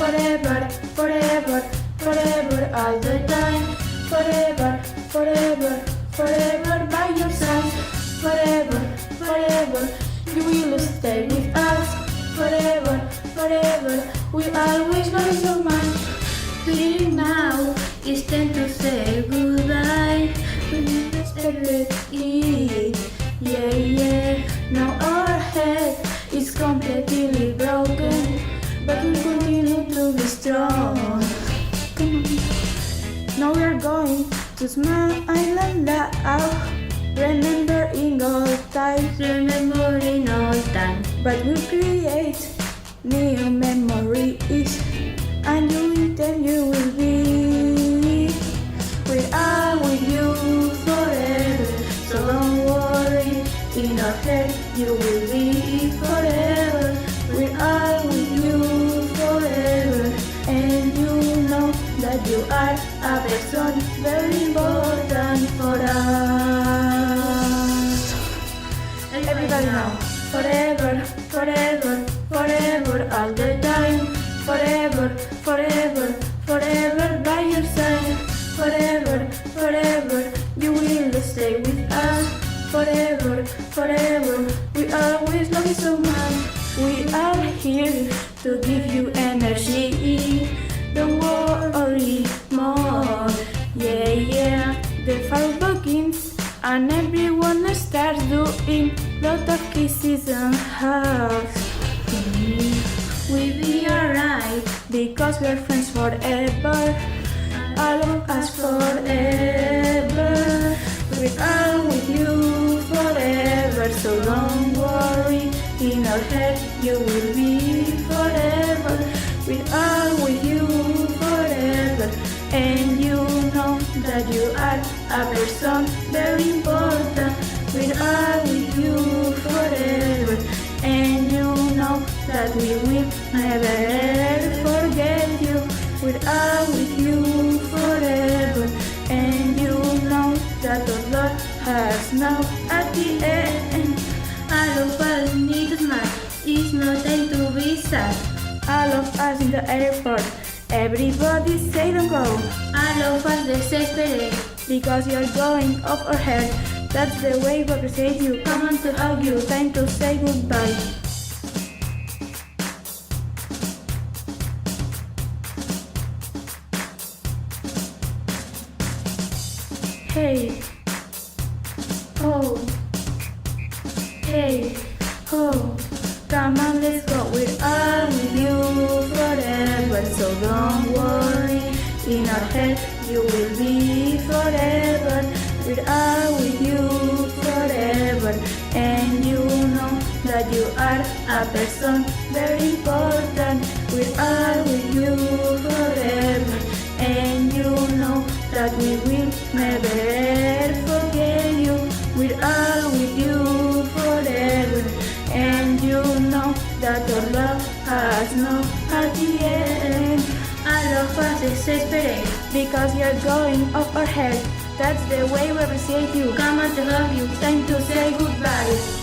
forever, forever, forever, all the time. Forever, forever, forever by your side. Forever, forever, you will stay with us. Forever, forever, we always love you so much. Feeling now is time to say goodbye. We respected it, yeah, yeah. Now our head is completely broken, but we continue to be strong. Come on. Now we're going to smile and laugh, remembering old times, remembering old times. But we create new memories, and you will tell you will be. We are with you forever, so don't worry. In our head you will be forever. We are with you forever, and you know that you are a person very important for us. Everybody now. Forever, forever, forever, all the time. Forever, forever, forever by your side. Forever, forever, you will stay with us. Forever, forever, we always love you so much. We are here to give you energy. Don't worry more. Yeah, yeah. The fire begins and everyone starts doing lot of kisses and hugs. We'll be alright because we're friends forever. All of us forever. We are with you forever, so don't worry. In our head you will be forever. We are with you forever, and you know that you are a person very important. We are with you forever, and you know that we will never forget you. We are with you forever, and you know that our love has no at the end. All of us need to smile, it's no time to be sad. All of us in the airport, everybody say don't go. All of us desperate because you're going off our head. That's the way we appreciate you. Come on to hug you, time to say goodbye. Hey, oh, hey, oh, come on, let's go. We are with you forever, so don't worry. In our head, you will be forever. We are with you forever, and you know that you are a person very important. We are with you forever, and you know that we will never forget you. We are with you forever, and you know that our love has no happy end. All of us desperate because you're going off our head. That's the way we appreciate you. Come on to love you, time to say goodbye.